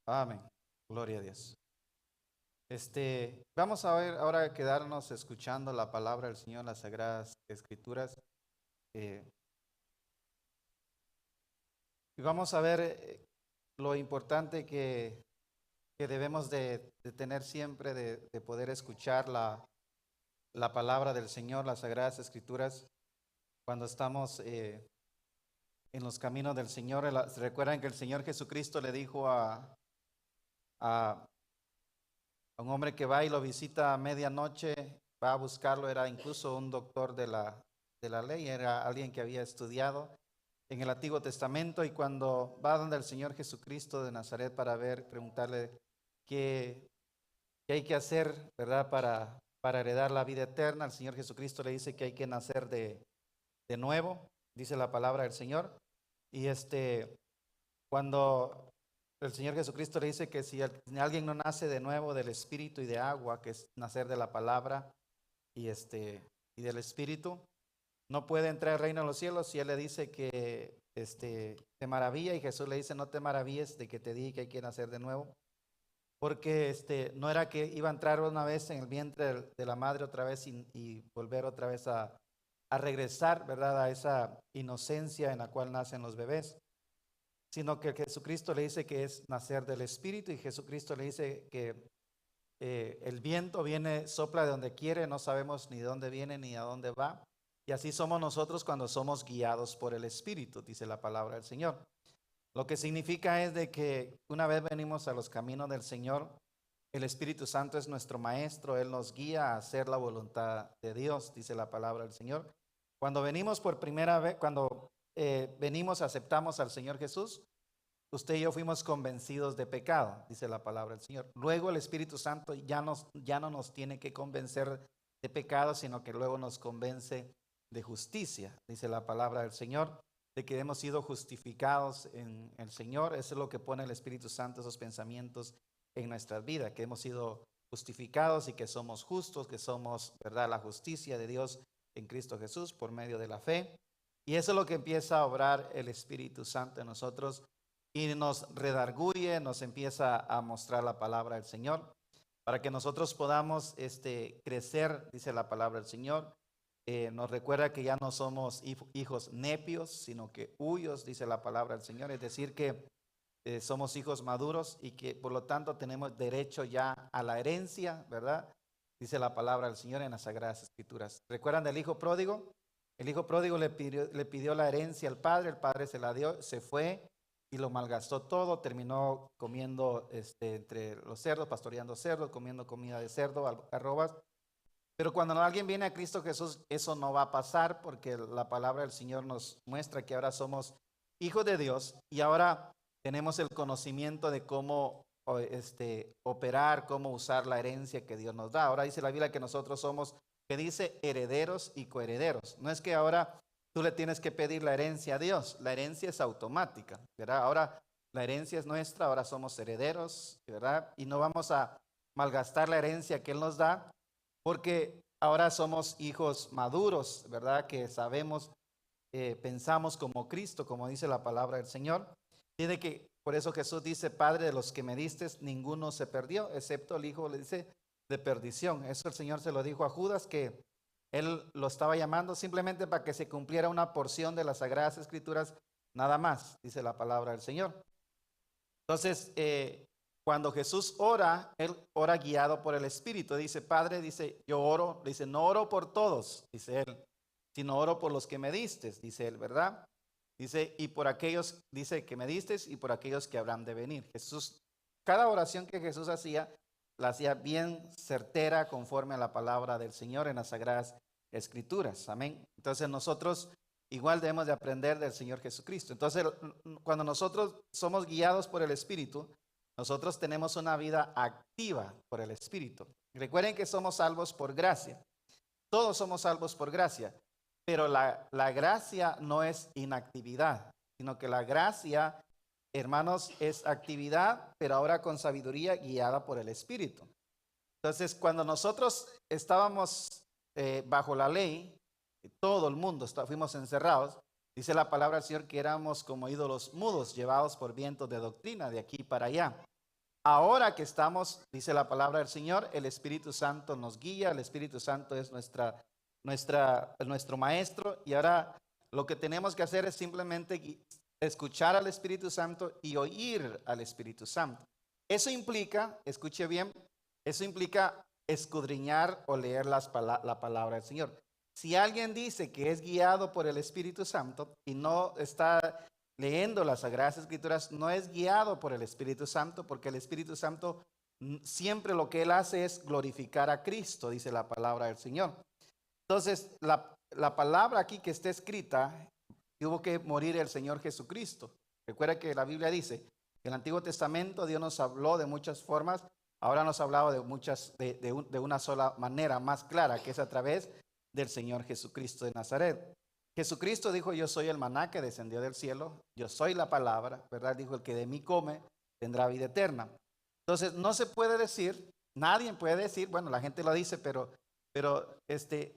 Amén. Gloria a Dios. Vamos a ver ahora a quedarnos escuchando la palabra del Señor, las Sagradas Escrituras. eh, y vamos a ver lo importante que debemos de tener siempre, de poder escuchar la palabra del Señor, las Sagradas Escrituras, cuando estamos en los caminos del Señor. Recuerdan que el Señor Jesucristo le dijo a un hombre que va y lo visita a medianoche, va a buscarlo, era incluso un doctor de la ley, era alguien que había estudiado en el Antiguo Testamento, y cuando va donde el Señor Jesucristo de Nazaret para preguntarle qué, qué hay que hacer, ¿verdad? Para heredar la vida eterna, el Señor Jesucristo le dice que hay que nacer de nuevo, dice la palabra del Señor. Y cuando el Señor Jesucristo le dice que si alguien no nace de nuevo del Espíritu y de agua, que es nacer de la palabra y, y del Espíritu, no puede entrar al reino de los cielos. Y él le dice que te maravilla, y Jesús le dice: no te maravilles de que te dije que hay que nacer de nuevo, porque no era que iba a entrar una vez en el vientre de la madre otra vez y volver otra vez a regresar, ¿verdad? A esa inocencia en la cual nacen los bebés, sino que Jesucristo le dice que es nacer del Espíritu, y Jesucristo le dice que el viento viene, sopla de donde quiere, no sabemos ni de dónde viene ni a dónde va. Y así somos nosotros cuando somos guiados por el Espíritu, dice la palabra del Señor. Lo que significa es de que una vez venimos a los caminos del Señor, el Espíritu Santo es nuestro maestro, Él nos guía a hacer la voluntad de Dios, dice la palabra del Señor. Cuando venimos por primera vez, cuando venimos, aceptamos al Señor Jesús, usted y yo fuimos convencidos de pecado, dice la palabra del Señor. Luego el Espíritu Santo ya no nos tiene que convencer de pecado, sino que luego nos convence de justicia, dice la palabra del Señor, de que hemos sido justificados en el Señor. Eso es lo que pone el Espíritu Santo, esos pensamientos en nuestras vidas, que hemos sido justificados y que somos justos, que somos, ¿verdad?, la justicia de Dios en Cristo Jesús por medio de la fe. Y eso es lo que empieza a obrar el Espíritu Santo en nosotros, y nos redarguye, nos empieza a mostrar la palabra del Señor, para que nosotros podamos crecer, dice la palabra del Señor. Nos recuerda que ya no somos hijos nepios, sino que huyos, dice la palabra del Señor. Es decir, que somos hijos maduros y que por lo tanto tenemos derecho ya a la herencia, ¿verdad? Dice la palabra del Señor en las Sagradas Escrituras. ¿Recuerdan del hijo pródigo? El hijo pródigo le pidió la herencia al padre, el padre se la dio, se fue y lo malgastó todo, terminó comiendo entre los cerdos, pastoreando cerdos, comiendo comida de cerdo, arrobas. Pero cuando alguien viene a Cristo Jesús, eso no va a pasar, porque la palabra del Señor nos muestra que ahora somos hijos de Dios, y ahora tenemos el conocimiento de cómo operar, cómo usar la herencia que Dios nos da. Ahora dice la Biblia que nosotros somos, que dice, herederos y coherederos. No es que ahora tú le tienes que pedir la herencia a Dios, la herencia es automática, ¿verdad? Ahora la herencia es nuestra, ahora somos herederos, ¿verdad? Y no vamos a malgastar la herencia que Él nos da, porque ahora somos hijos maduros, ¿verdad? Que sabemos, pensamos como Cristo, como dice la palabra del Señor. Tiene que, por eso Jesús dice: Padre, de los que me diste, ninguno se perdió, excepto el hijo, le dice, de perdición. Eso el Señor se lo dijo a Judas, que él lo estaba llamando simplemente para que se cumpliera una porción de las Sagradas Escrituras, nada más, dice la palabra del Señor. Entonces, cuando Jesús ora, Él ora guiado por el Espíritu. Dice: Padre, dice, yo oro, dice, no oro por todos, dice Él, sino oro por los que me diste, dice Él, ¿verdad? Dice, y por aquellos, dice, que me diste, y por aquellos que habrán de venir. Jesús, cada oración que Jesús hacía, la hacía bien certera, conforme a la palabra del Señor en las Sagradas Escrituras. Amén. Entonces nosotros igual debemos de aprender del Señor Jesucristo. Entonces, cuando nosotros somos guiados por el Espíritu, nosotros tenemos una vida activa por el Espíritu. Recuerden que somos salvos por gracia. Todos somos salvos por gracia, pero la gracia no es inactividad, sino que la gracia, hermanos, es actividad, pero ahora con sabiduría, guiada por el Espíritu. Entonces, cuando nosotros estábamos bajo la ley, todo el mundo fuimos encerrados, dice la palabra del Señor que éramos como ídolos mudos, llevados por vientos de doctrina de aquí para allá. ahora que estamos, dice la palabra del Señor, el Espíritu Santo nos guía, el Espíritu Santo es nuestro maestro, y ahora lo que tenemos que hacer es simplemente escuchar al Espíritu Santo y oír al Espíritu Santo. Eso implica, escuche bien, eso implica escudriñar o leer la palabra del Señor. Si alguien dice que es guiado por el Espíritu Santo y no está leyendo las Sagradas Escrituras, no es guiado por el Espíritu Santo, porque el Espíritu Santo siempre lo que él hace es glorificar a Cristo, dice la palabra del Señor. Entonces, la palabra aquí que está escrita, tuvo que morir el Señor Jesucristo. Recuerda que la Biblia dice, en el Antiguo Testamento Dios nos habló de muchas formas, ahora nos ha hablado de una sola manera más clara, que es a través del Señor Jesucristo de Nazaret. Jesucristo dijo, yo soy el maná que descendió del cielo, yo soy la palabra, ¿verdad? Dijo, el que de mí come tendrá vida eterna. Entonces, no se puede decir, nadie puede decir, bueno, la gente lo dice, pero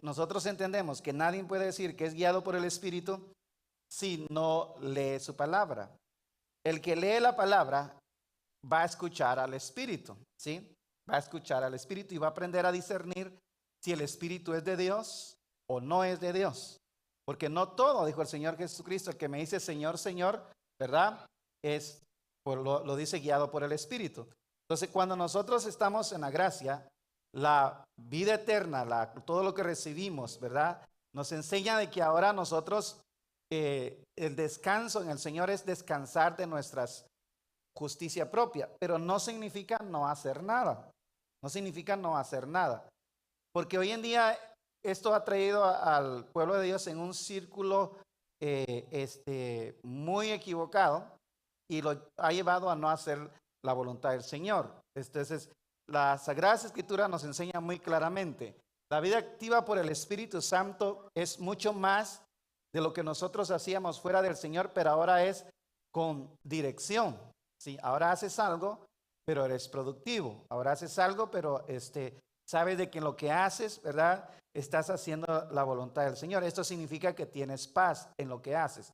nosotros entendemos que nadie puede decir que es guiado por el Espíritu si no lee su palabra. El que lee la palabra va a escuchar al Espíritu, ¿sí? Va a escuchar al Espíritu y va a aprender a discernir si el Espíritu es de Dios o no es de Dios. Porque no todo, dijo el Señor Jesucristo, el que me dice Señor, Señor, ¿verdad? Lo dice guiado por el Espíritu. Entonces, cuando nosotros estamos en la gracia, la vida eterna, todo lo que recibimos, ¿verdad? Nos enseña de que ahora nosotros, el descanso en el Señor es descansar de nuestra justicia propia, pero no significa no hacer nada. No significa no hacer nada. Porque hoy en día esto ha traído al pueblo de Dios en un círculo muy equivocado y lo ha llevado a no hacer la voluntad del Señor. Entonces, la Sagrada Escritura nos enseña muy claramente, la vida activa por el Espíritu Santo es mucho más de lo que nosotros hacíamos fuera del Señor, pero ahora es con dirección. ¿Sí? Ahora haces algo, pero eres productivo. Ahora haces algo, pero sabes de que lo que haces, ¿verdad? Estás haciendo la voluntad del Señor. Esto significa que tienes paz en lo que haces.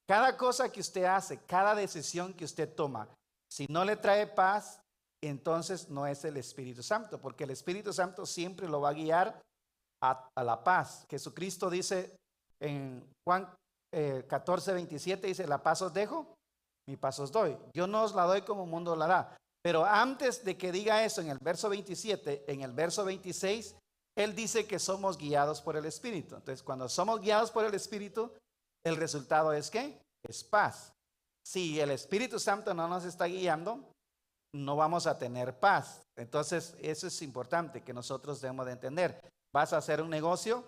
Cada cosa que usted hace, cada decisión que usted toma, si no le trae paz, entonces no es el Espíritu Santo, porque el Espíritu Santo siempre lo va a guiar a la paz. Jesucristo dice en Juan 14:27, dice, la paz os dejo, mi paz os doy. Yo no os la doy como el mundo la da. Pero antes de que diga eso en el verso 27, en el verso 26, él dice que somos guiados por el Espíritu. Entonces, cuando somos guiados por el Espíritu, el resultado es ¿qué? Es paz. Si el Espíritu Santo no nos está guiando, no vamos a tener paz. Entonces, eso es importante que nosotros debemos de entender. Vas a hacer un negocio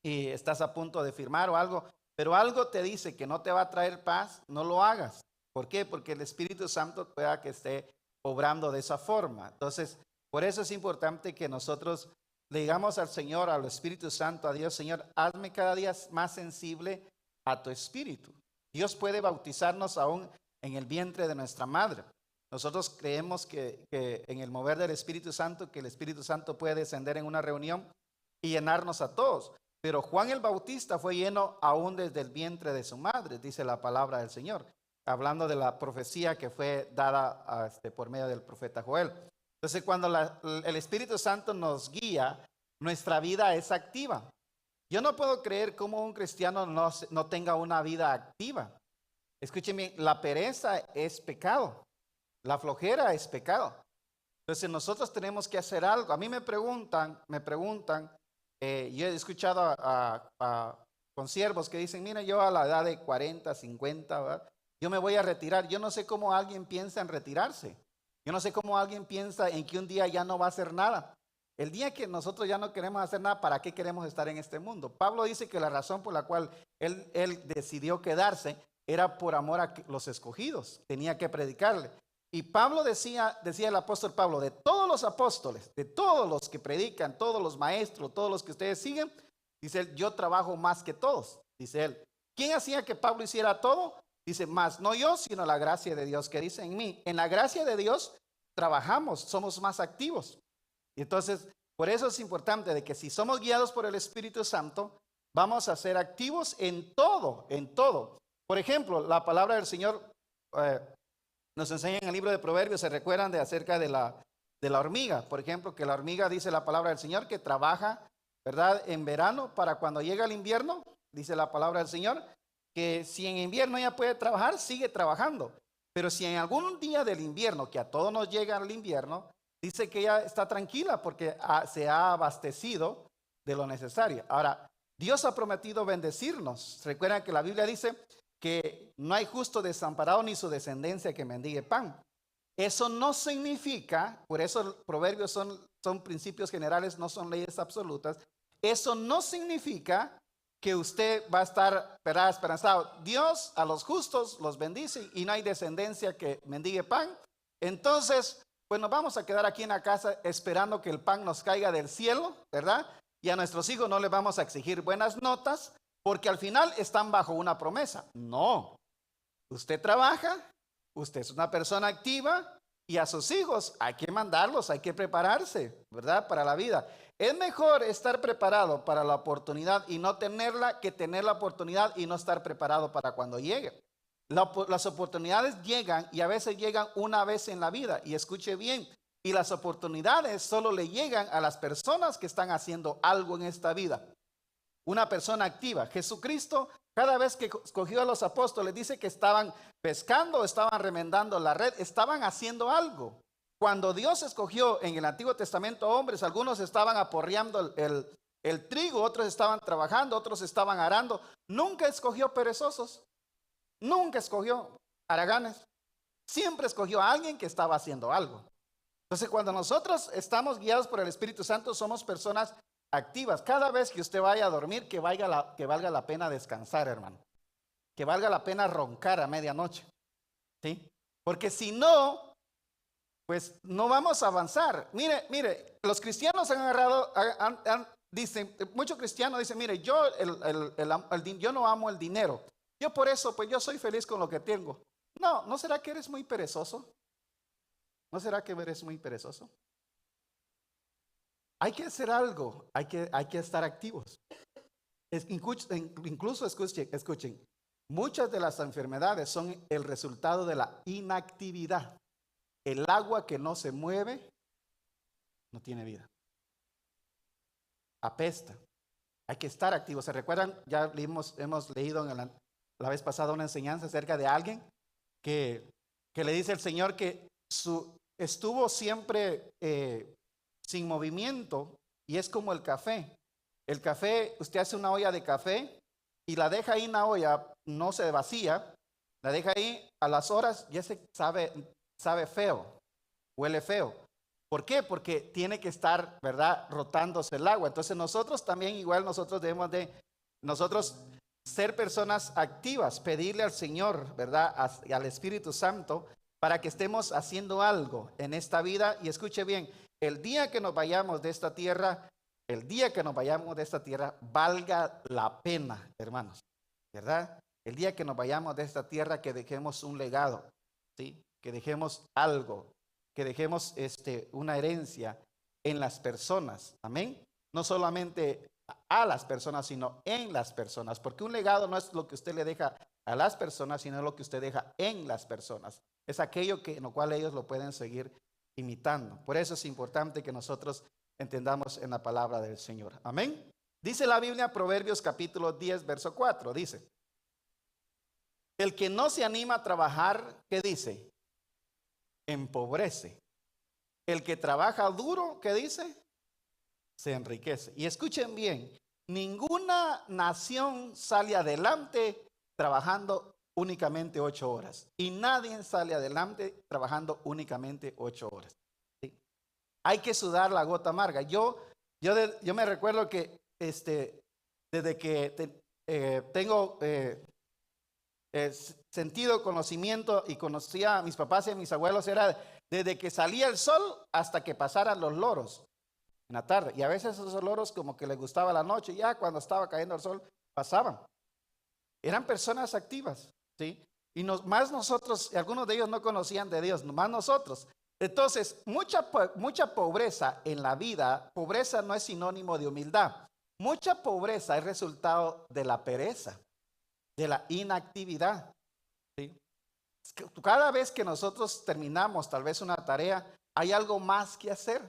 y estás a punto de firmar o algo, pero algo te dice que no te va a traer paz, no lo hagas. ¿Por qué? Porque el Espíritu Santo pueda que esté obrando de esa forma. Entonces, por eso es importante que nosotros le digamos al Señor, al Espíritu Santo, a Dios, Señor, hazme cada día más sensible a tu Espíritu. Dios puede bautizarnos aún en el vientre de nuestra madre. Nosotros creemos que en el mover del Espíritu Santo, que el Espíritu Santo puede descender en una reunión y llenarnos a todos. Pero Juan el Bautista fue lleno aún desde el vientre de su madre, dice la palabra del Señor, hablando de la profecía que fue dada por medio del profeta Joel. Entonces, cuando el Espíritu Santo nos guía, nuestra vida es activa. Yo no puedo creer cómo un cristiano no tenga una vida activa. Escúcheme, la pereza es pecado. La flojera es pecado. Entonces nosotros tenemos que hacer algo. A mí me preguntan, yo he escuchado con siervos que dicen, mira, yo a la edad de 40, 50, ¿verdad? Yo me voy a retirar. Yo no sé cómo alguien piensa en retirarse. Yo no sé cómo alguien piensa en que un día ya no va a hacer nada. El día que nosotros ya no queremos hacer nada, ¿para qué queremos estar en este mundo? Pablo dice que la razón por la cual él decidió quedarse era por amor a los escogidos. Tenía que predicarle. Y Pablo decía el apóstol Pablo, de todos los apóstoles, de todos los que predican, todos los maestros, todos los que ustedes siguen, dice él, yo trabajo más que todos, dice él. ¿Quién hacía que Pablo hiciera todo? Dice, más no yo, sino la gracia de Dios que dice en mí. En la gracia de Dios trabajamos, somos más activos. Y entonces, por eso es importante de que si somos guiados por el Espíritu Santo, vamos a ser activos en todo, en todo. Por ejemplo, la palabra del Señor Nos enseñan en el libro de Proverbios, se recuerdan de acerca de la hormiga. Por ejemplo, que la hormiga, dice la palabra del Señor, que trabaja, ¿verdad?, en verano para cuando llega el invierno, dice la palabra del Señor, que si en invierno ella puede trabajar, sigue trabajando. Pero si en algún día del invierno, que a todos nos llega el invierno, dice que ella está tranquila porque se ha abastecido de lo necesario. Ahora, Dios ha prometido bendecirnos. Recuerdan que la Biblia dice que no hay justo desamparado ni su descendencia que mendigue pan. Eso no significa, por eso los proverbios son principios generales, no son leyes absolutas. Eso no significa que usted va a estar, ¿verdad?, esperanzado. Dios a los justos los bendice y no hay descendencia que mendigue pan. Entonces, pues nos vamos a quedar aquí en la casa esperando que el pan nos caiga del cielo, ¿verdad? Y a nuestros hijos no les vamos a exigir buenas notas porque al final están bajo una promesa. No, usted trabaja, usted es una persona activa y a sus hijos hay que mandarlos, hay que prepararse, ¿verdad?, para la vida. Es mejor estar preparado para la oportunidad y no tenerla que tener la oportunidad y no estar preparado para cuando llegue. Las oportunidades llegan y a veces llegan una vez en la vida. Y escuche bien, y las oportunidades solo le llegan a las personas que están haciendo algo en esta vida. Una persona activa. Jesucristo, cada vez que escogió a los apóstoles, dice que estaban pescando, estaban remendando la red, estaban haciendo algo. Cuando Dios escogió en el Antiguo Testamento hombres, algunos estaban aporreando el trigo, otros estaban trabajando, otros estaban arando. Nunca escogió perezosos, nunca escogió haraganes. Siempre escogió a alguien que estaba haciendo algo. Entonces, cuando nosotros estamos guiados por el Espíritu Santo, somos personas activas. Cada vez que usted vaya a dormir, que valga la pena descansar, hermano. Que valga la pena roncar a medianoche. ¿Sí? Porque si no, pues no vamos a avanzar. Mire, los cristianos han agarrado, dicen, muchos cristianos dicen, mire, yo no amo el dinero. Yo por eso, pues yo soy feliz con lo que tengo. No, ¿no será que eres muy perezoso? ¿No será que eres muy perezoso? Hay que hacer algo, hay que estar activos. Incluso escuchen, muchas de las enfermedades son el resultado de la inactividad. El agua que no se mueve no tiene vida. Apesta. Hay que estar activos. ¿Se recuerdan? Ya hemos leído la vez pasada una enseñanza acerca de alguien que le dice el Señor que estuvo siempre sin movimiento y es como el café. El café, usted hace una olla de café y la deja ahí en la olla, no se vacía, la deja ahí a las horas, ya se sabe feo, huele feo. ¿Por qué? Porque tiene que estar, ¿verdad?, rotándose el agua. Entonces nosotros también, igual nosotros debemos de ser personas activas, pedirle al Señor, ¿verdad?, al Espíritu Santo, para que estemos haciendo algo en esta vida. Y escuche bien, el día que nos vayamos de esta tierra, valga la pena, hermanos, ¿verdad? El día que nos vayamos de esta tierra, que dejemos un legado, ¿sí? Que dejemos algo, que dejemos una herencia en las personas, amén. No solamente a las personas, sino en las personas, porque un legado no es lo que usted le deja a las personas, sino lo que usted deja en las personas. Es aquello en lo cual ellos lo pueden seguir imitando. Por eso es importante que nosotros entendamos en la palabra del Señor. Amén. Dice la Biblia, Proverbios capítulo 10, verso 4, dice: el que no se anima a trabajar, ¿qué dice? Empobrece. El que trabaja duro, ¿qué dice? Se enriquece. Y escuchen bien, ninguna nación sale adelante trabajando únicamente 8 horas. Y nadie sale adelante trabajando únicamente 8 horas. ¿Sí? Hay que sudar la gota amarga. Yo me recuerdo que desde que tengo sentido, conocimiento y conocía a mis papás y a mis abuelos, era desde que salía el sol hasta que pasaran los loros en la tarde. Y a veces esos loros como que les gustaba la noche, ya cuando estaba cayendo el sol pasaban. Eran personas activas, ¿sí? Y más nosotros, algunos de ellos no conocían de Dios, más nosotros. Entonces, mucha pobreza en la vida, pobreza no es sinónimo de humildad. Mucha pobreza es resultado de la pereza, de la inactividad, ¿sí? Cada vez que nosotros terminamos tal vez una tarea, hay algo más que hacer.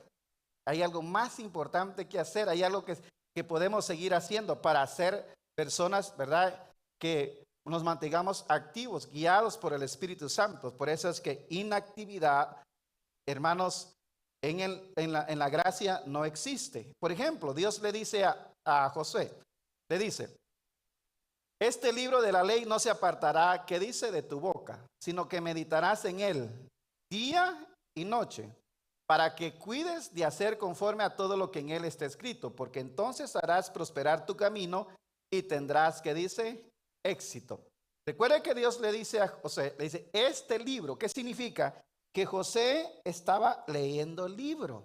Hay algo más importante que hacer. Hay algo que podemos seguir haciendo para ser personas, ¿verdad? Que nos mantengamos activos, guiados por el Espíritu Santo. Por eso es que inactividad, hermanos, en la gracia no existe. Por ejemplo, Dios le dice a Josué, le dice, este libro de la ley no se apartará, ¿qué dice? De tu boca, sino que meditarás en él día y noche, para que cuides de hacer conforme a todo lo que en él está escrito, porque entonces harás prosperar tu camino y tendrás, ¿qué dice? Éxito. Recuerda que Dios le dice a José, le dice, este libro, ¿qué significa? Que José estaba leyendo el libro.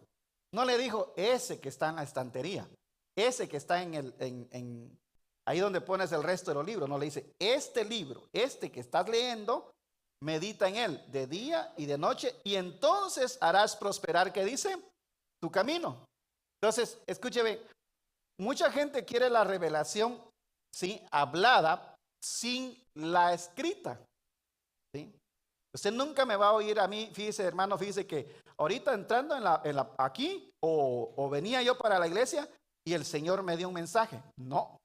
No le dijo ese que está en la estantería, ese que está ahí donde pones el resto de los libros. No, le dice, este libro, este que estás leyendo, medita en él de día y de noche y entonces harás prosperar, ¿qué dice? Tu camino. Entonces, escúcheme, mucha gente quiere la revelación, ¿sí? Hablada sin la escrita, ¿sí? Usted nunca me va a oír a mí, fíjese hermano, fíjese que ahorita entrando aquí o venía yo para la iglesia y el Señor me dio un mensaje. No.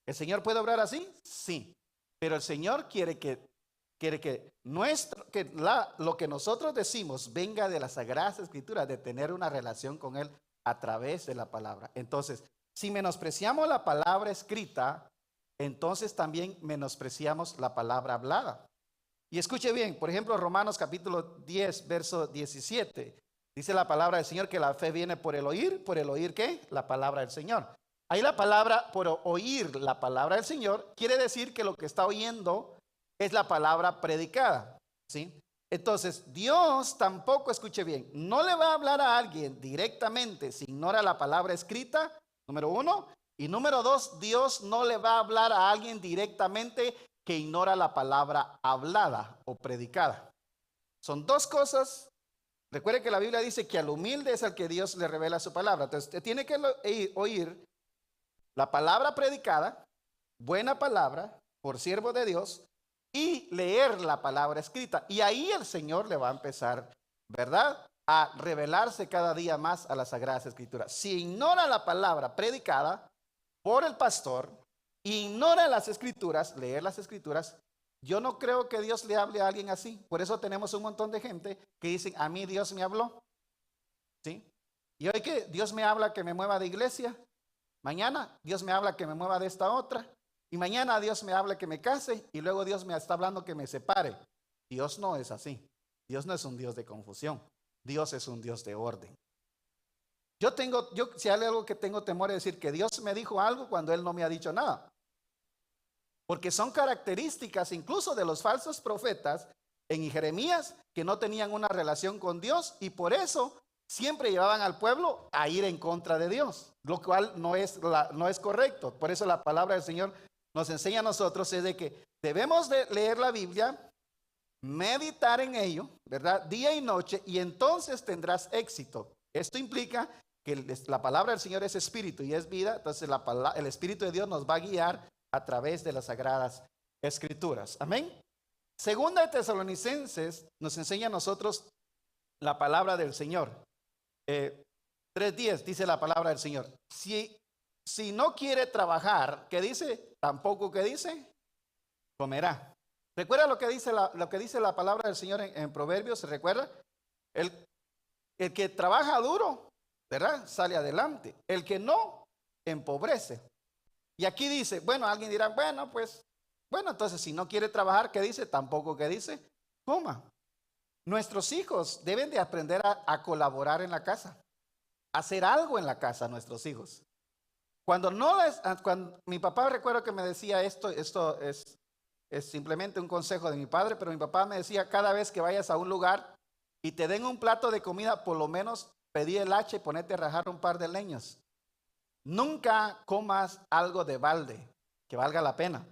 ¿El Señor puede obrar así? Sí. Pero el Señor quiere que lo que nosotros decimos venga de las Sagradas Escrituras, de tener una relación con Él a través de la palabra. Entonces, si menospreciamos la palabra escrita, entonces también menospreciamos la palabra hablada. Y escuche bien, por ejemplo, Romanos capítulo 10, verso 17. Dice la palabra del Señor que la fe viene por el oír, ¿qué? La palabra del Señor. Ahí la palabra, por oír la palabra del Señor, quiere decir que lo que está oyendo es la palabra predicada, ¿sí? Entonces, Dios tampoco, escuche bien, no le va a hablar a alguien directamente si ignora la palabra escrita, número uno. Y número dos, Dios no le va a hablar a alguien directamente que ignora la palabra hablada o predicada. Son dos cosas. Recuerde que la Biblia dice que al humilde es al que Dios le revela su palabra. Entonces, usted tiene que oír la palabra predicada, buena palabra, por siervo de Dios, y leer la palabra escrita. Y ahí el Señor le va a empezar, ¿verdad?, a revelarse cada día más a las Sagradas Escrituras. Si ignora la palabra predicada por el pastor, ignora las Escrituras, leer las Escrituras, yo no creo que Dios le hable a alguien así. Por eso tenemos un montón de gente que dicen, a mí Dios me habló, ¿sí? Y hoy que Dios me habla que me mueva de iglesia, mañana Dios me habla que me mueva de esta otra, y mañana Dios me habla que me case, y luego Dios me está hablando que me separe. Dios no es así. Dios no es un Dios de confusión. Dios es un Dios de orden. Si hay algo que tengo temor de decir, que Dios me dijo algo cuando Él no me ha dicho nada. Porque son características incluso de los falsos profetas en Jeremías, que no tenían una relación con Dios y por eso siempre llevaban al pueblo a ir en contra de Dios, lo cual no es correcto. Por eso la palabra del Señor nos enseña a nosotros es de que debemos de leer la Biblia, meditar en ello, ¿verdad? Día y noche, y entonces tendrás éxito. Esto implica que la palabra del Señor es espíritu y es vida, entonces el Espíritu de Dios nos va a guiar a través de las Sagradas Escrituras. Amén. Segunda de Tesalonicenses nos enseña a nosotros la palabra del Señor. 3:10 dice la palabra del Señor. Si no quiere trabajar, ¿qué dice? Tampoco, ¿qué dice? Comerá. ¿Recuerda lo que dice la palabra del Señor en Proverbios? ¿Se recuerda? El que trabaja duro, ¿verdad?, sale adelante. El que no, empobrece. Y aquí dice, bueno, alguien dirá, bueno, entonces si no quiere trabajar, ¿qué dice? Tampoco, ¿qué dice? Coma. Nuestros hijos deben de aprender a colaborar en la casa, a hacer algo en la casa, nuestros hijos. Cuando mi papá, recuerdo que me decía esto es simplemente un consejo de mi padre, pero mi papá me decía, cada vez que vayas a un lugar y te den un plato de comida, por lo menos pedí el hacha y ponete a rajar un par de leños. Nunca comas algo de balde que valga la pena,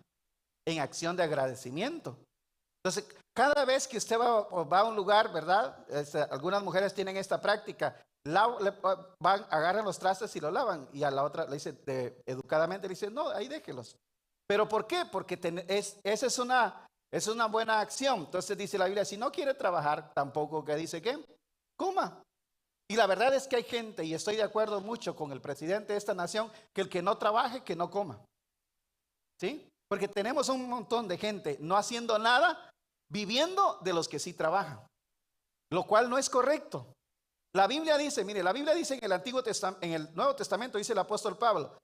en acción de agradecimiento. Entonces, cada vez que usted va a un lugar, ¿verdad? Algunas mujeres tienen esta práctica, agarran los trastes y lo lavan, y a la otra le dice educadamente, le dice, no, ahí déjelos. ¿Pero por qué? Porque esa es una Es una buena acción. Entonces dice la Biblia, si no quiere trabajar, tampoco que dice que coma. Y la verdad es que hay gente, y estoy de acuerdo mucho con el presidente de esta nación, que el que no trabaje, que no coma. ¿Sí? Porque tenemos un montón de gente no haciendo nada, viviendo de los que sí trabajan, lo cual no es correcto. La Biblia dice, mire, la Biblia dice en el Nuevo Testamento, dice el apóstol Pablo,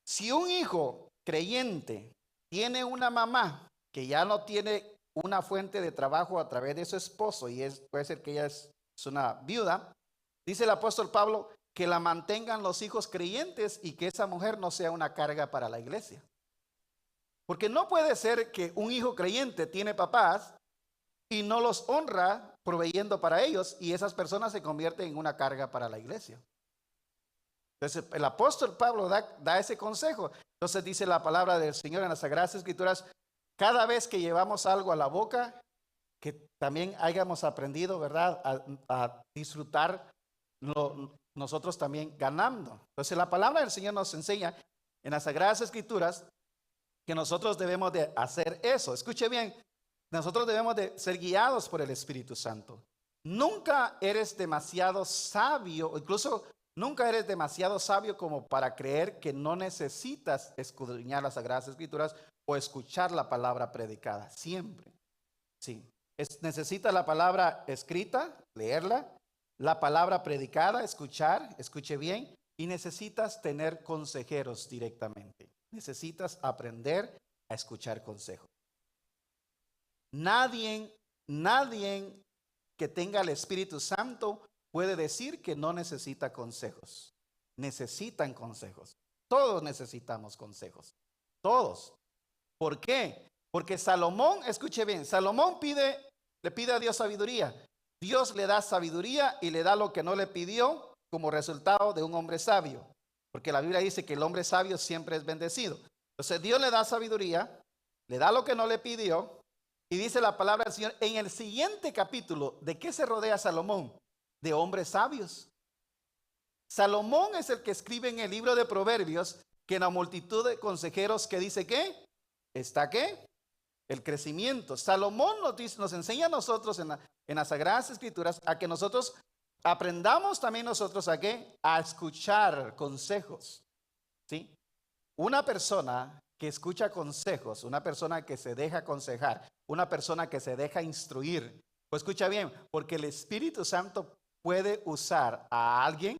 si un hijo creyente tiene una mamá que ya no tiene una fuente de trabajo a través de su esposo, y puede ser que ella es una viuda, dice el apóstol Pablo que la mantengan los hijos creyentes y que esa mujer no sea una carga para la iglesia. Porque no puede ser que un hijo creyente tiene papás y no los honra proveyendo para ellos, y esas personas se convierten en una carga para la iglesia. Entonces el apóstol Pablo da ese consejo. Entonces dice la palabra del Señor en las Sagradas Escrituras, cada vez que llevamos algo a la boca, que también hayamos aprendido, ¿verdad?, a disfrutar nosotros también ganando. Entonces la palabra del Señor nos enseña en las Sagradas Escrituras que nosotros debemos de hacer eso. Escuche bien, nosotros debemos de ser guiados por el Espíritu Santo. Nunca eres demasiado sabio, incluso nunca eres demasiado sabio como para creer que no necesitas escudriñar las Sagradas Escrituras o escuchar la palabra predicada. Siempre. Sí. Necesita la palabra escrita, leerla, la palabra predicada, escuche bien, y necesitas tener consejeros directamente. Necesitas aprender a escuchar consejos. Nadie que tenga el Espíritu Santo puede decir que no necesita consejos. Necesitan consejos. Todos necesitamos consejos. Todos. ¿Por qué? Porque Salomón, escuche bien, Salomón le pide a Dios sabiduría. Dios le da sabiduría y le da lo que no le pidió como resultado de un hombre sabio. Porque la Biblia dice que el hombre sabio siempre es bendecido. Entonces Dios le da sabiduría, le da lo que no le pidió, y dice la palabra del Señor en el siguiente capítulo, ¿de qué se rodea Salomón? De hombres sabios. Salomón es el que escribe en el libro de Proverbios que en la multitud de consejeros que dice ¿qué? ¿Está qué? El crecimiento. Salomón nos enseña a nosotros en las Sagradas Escrituras a que nosotros aprendamos también nosotros a qué? A escuchar consejos. ¿Sí? Una persona que escucha consejos, una persona que se deja aconsejar, una persona que se deja instruir, pues escucha bien, porque el Espíritu Santo puede usar a alguien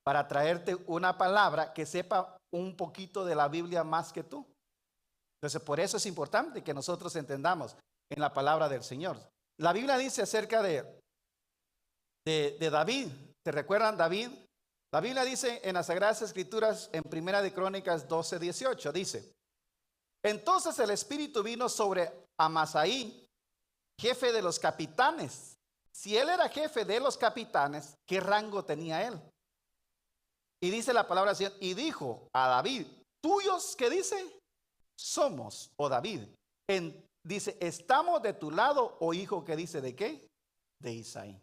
para traerte una palabra que sepa un poquito de la Biblia más que tú. Entonces, por eso es importante que nosotros entendamos en la palabra del Señor. La Biblia dice acerca de David. ¿Te recuerdan David? La Biblia dice en las Sagradas Escrituras, en Primera de Crónicas 12:18, dice: entonces el Espíritu vino sobre Amasaí, jefe de los capitanes. Si él era jefe de los capitanes, ¿qué rango tenía él? Y dice la palabra así, y dijo a David, tuyos, ¿qué dice? Somos, oh David. Dice, estamos de tu lado, oh hijo, que dice, ¿de qué? De Isaí.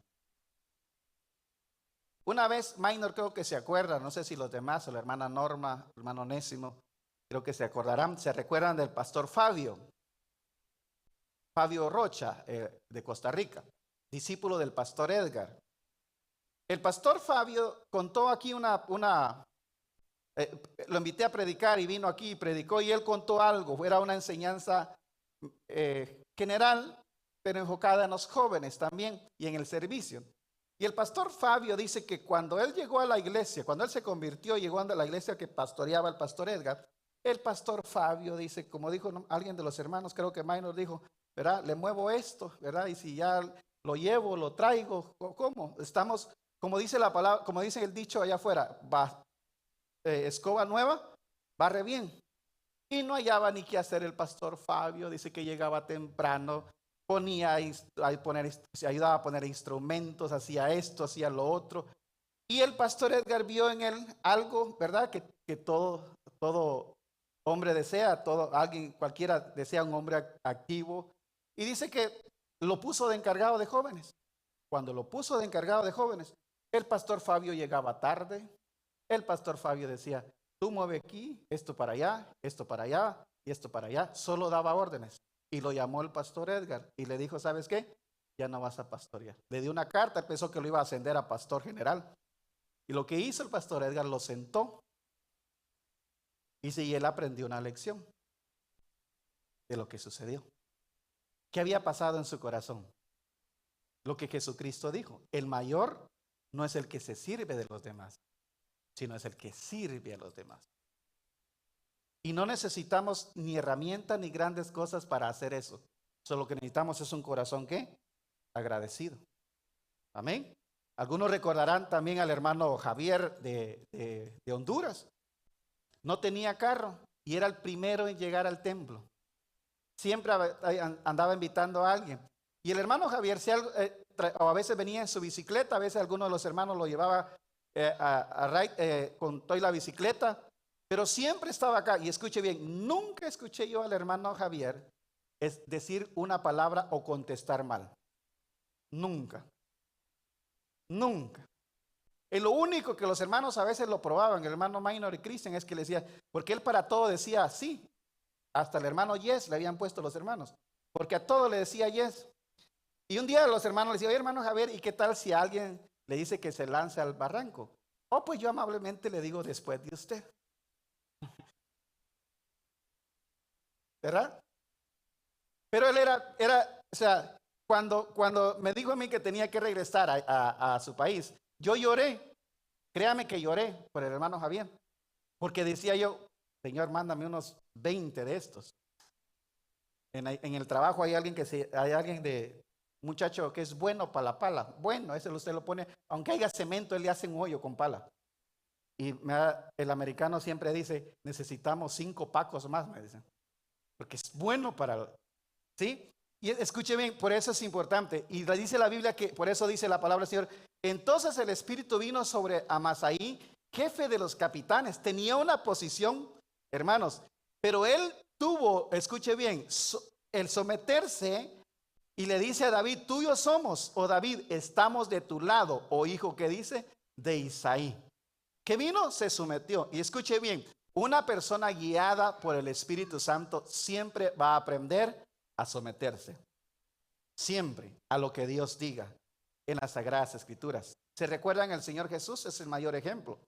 Una vez, Minor creo que se acuerda, no sé si los demás, o la hermana Norma, el hermano Onésimo, creo que se acordarán, se recuerdan del pastor Fabio Rocha, de Costa Rica, discípulo del pastor Edgar. El pastor Fabio contó aquí lo invité a predicar y vino aquí y predicó, y él contó algo, era una enseñanza general, pero enfocada en los jóvenes también y en el servicio. Y el pastor Fabio dice que cuando él llegó a la iglesia, cuando él se convirtió, llegó a la iglesia que pastoreaba el pastor Edgar, el pastor Fabio dice, como dijo alguien de los hermanos, creo que Minor dijo, ¿verdad? Le muevo esto, ¿verdad? Y si ya lo llevo, lo traigo, ¿cómo? Estamos, como dice la palabra, como dice el dicho allá afuera, escoba nueva, barre bien. Y no hallaba ni qué hacer el pastor Fabio, dice que llegaba temprano, ayudaba a poner instrumentos, hacía esto, hacía lo otro. Y el pastor Edgar vio en él algo, ¿verdad? Que todo hombre desea, cualquiera desea un hombre activo. Y dice que lo puso de encargado de jóvenes. Cuando lo puso de encargado de jóvenes, el pastor Fabio llegaba tarde. El pastor Fabio decía, tú mueve aquí, esto para allá y esto para allá. Solo daba órdenes. y lo llamó el pastor Edgar y le dijo, ¿sabes qué? Ya no vas a pastorear. Le dio una carta, él pensó que lo iba a ascender a pastor general. Y lo que hizo el pastor Edgar, lo sentó y él aprendió una lección de lo que sucedió. ¿Qué había pasado en su corazón? Lo que Jesucristo dijo, el mayor no es el que se sirve de los demás, sino es el que sirve a los demás. Y no necesitamos ni herramientas ni grandes cosas para hacer eso. Solo lo que necesitamos es un corazón, ¿qué? Agradecido. Amén. Algunos recordarán también al hermano Javier de Honduras. No tenía carro y era el primero en llegar al templo. Siempre andaba invitando a alguien. Y el hermano Javier, a veces venía en su bicicleta, a veces alguno de los hermanos lo llevaba con toda la bicicleta, pero siempre estaba acá. Y escuche bien, nunca escuché yo al hermano Javier decir una palabra o contestar mal. Nunca. Nunca. Y lo único que los hermanos a veces lo probaban, el hermano Minor y Christian, es que le decía, porque él para todo decía así. Hasta el hermano Yes le habían puesto los hermanos, porque a todo le decía Yes. Y un día los hermanos le decían, oye hermano Javier, ¿y qué tal si alguien le dice que se lance al barranco? Oh, pues yo amablemente le digo después de usted. ¿Verdad? Pero él o sea, cuando me dijo a mí que tenía que regresar a su país, yo lloré. Créame que lloré por el hermano Javier, porque decía yo, Señor, mándame unos 20 de estos. En el trabajo hay alguien muchacho que es bueno para la pala. Bueno, ese usted lo pone, aunque haya cemento, él le hace un hoyo con pala. Y el americano siempre dice, necesitamos 5 pacos más, me dicen. Porque es bueno para, ¿sí? Y escuche bien, por eso es importante. Y le dice la Biblia que, por eso dice la palabra del Señor, entonces el Espíritu vino sobre Amasaí, jefe de los capitanes. Tenía una posición, hermanos, pero él tuvo, escuche bien, el someterse y le dice a David, tuyo somos, o David, estamos de tu lado, o hijo que dice, de Isaí. Que vino, se sometió. Y escuche bien, una persona guiada por el Espíritu Santo siempre va a aprender a someterse. Siempre a lo que Dios diga en las Sagradas Escrituras. ¿Se recuerdan el Señor Jesús? Es el mayor ejemplo.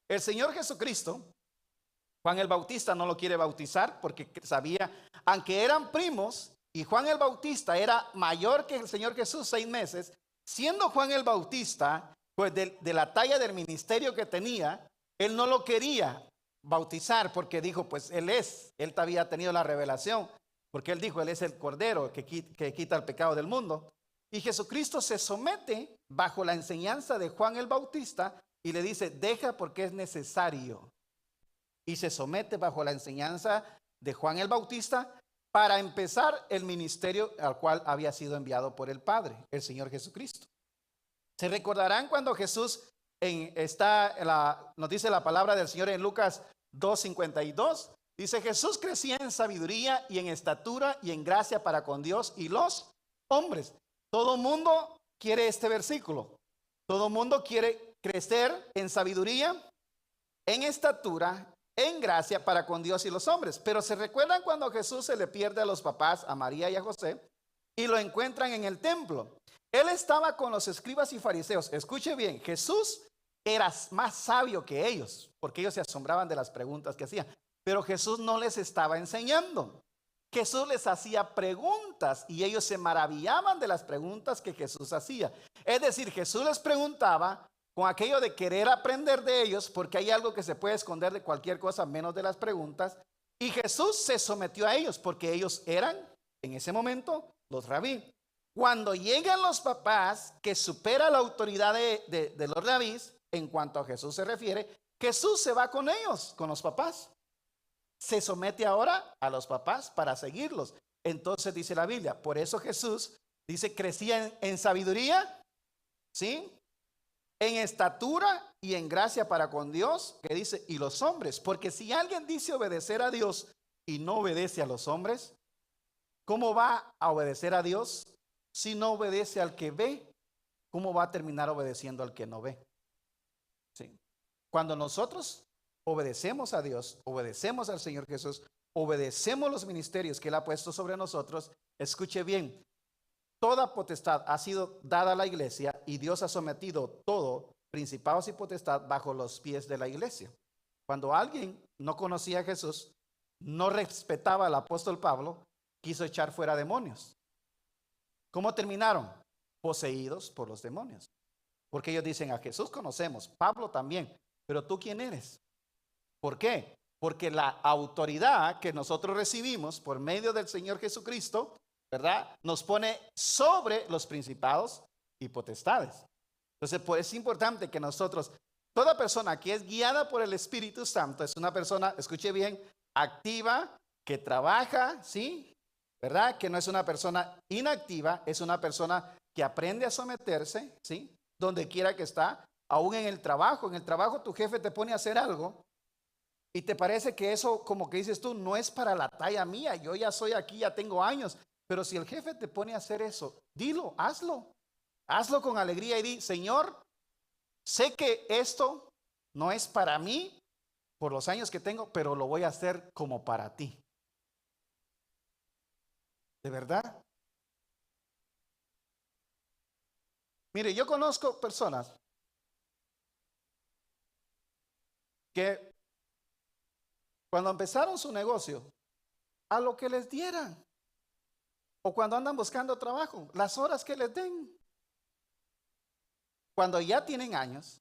El Señor Jesucristo, Juan el Bautista no lo quiere bautizar porque sabía, aunque eran primos, y Juan el Bautista era mayor que el Señor Jesús 6 meses, siendo Juan el Bautista, pues de la talla del ministerio que tenía, él no lo quería bautizar porque dijo, pues él había tenido la revelación, porque él dijo, él es el Cordero que quita el pecado del mundo. Y Jesucristo se somete bajo la enseñanza de Juan el Bautista y le dice, deja porque es necesario. Y se somete bajo la enseñanza de Juan el Bautista para empezar el ministerio al cual había sido enviado por el Padre, el Señor Jesucristo. Se recordarán cuando Jesús nos dice la palabra del Señor en Lucas 2:52. Dice, Jesús crecía en sabiduría y en estatura y en gracia para con Dios y los hombres. Todo mundo quiere este versículo. Todo mundo quiere crecer en sabiduría, en estatura, en gracia para con Dios y los hombres. Pero se recuerdan cuando Jesús se le pierde a los papás, a María y a José, y lo encuentran en el templo. Él estaba con los escribas y fariseos. Escuche bien, Jesús era más sabio que ellos, porque ellos se asombraban de las preguntas que hacían. Pero Jesús no les estaba enseñando. Jesús les hacía preguntas y ellos se maravillaban de las preguntas que Jesús hacía. Es decir, Jesús les preguntaba con aquello de querer aprender de ellos, porque hay algo que se puede esconder de cualquier cosa menos de las preguntas. Y Jesús se sometió a ellos porque ellos eran, en ese momento, los rabí. Cuando llegan los papás, que supera la autoridad de los rabís, en cuanto a Jesús se refiere, Jesús se va con ellos, con los papás. Se somete ahora a los papás para seguirlos. Entonces dice la Biblia, por eso Jesús dice, crecía en sabiduría, ¿sí? En estatura y en gracia para con Dios, que dice, y los hombres. Porque si alguien dice obedecer a Dios y no obedece a los hombres, ¿cómo va a obedecer a Dios si no obedece al que ve? ¿Cómo va a terminar obedeciendo al que no ve? ¿Sí? Cuando nosotros obedecemos a Dios, obedecemos al Señor Jesús, obedecemos los ministerios que Él ha puesto sobre nosotros, escuche bien, toda potestad ha sido dada a la iglesia y Dios ha sometido todo, principados y potestad, bajo los pies de la iglesia. Cuando alguien no conocía a Jesús, no respetaba al apóstol Pablo, quiso echar fuera demonios. ¿Cómo terminaron? Poseídos por los demonios. Porque ellos dicen, a Jesús conocemos, Pablo también, pero ¿tú quién eres? ¿Por qué? Porque la autoridad que nosotros recibimos por medio del Señor Jesucristo, ¿verdad?, nos pone sobre los principados y potestades. Entonces, pues es importante que nosotros, toda persona que es guiada por el Espíritu Santo, es una persona, escuche bien, activa, que trabaja, ¿sí? ¿Verdad? Que no es una persona inactiva, es una persona que aprende a someterse, ¿sí? Donde quiera que está, aún en el trabajo tu jefe te pone a hacer algo y te parece que eso, como que dices tú, no es para la talla mía, yo ya soy aquí, ya tengo años, pero si el jefe te pone a hacer eso, dilo, hazlo con alegría y di, Señor, sé que esto no es para mí por los años que tengo, pero lo voy a hacer como para ti. ¿De verdad? Mire, yo conozco personas que cuando empezaron su negocio, a lo que les dieran, o cuando andan buscando trabajo, las horas que les den. Cuando ya tienen años,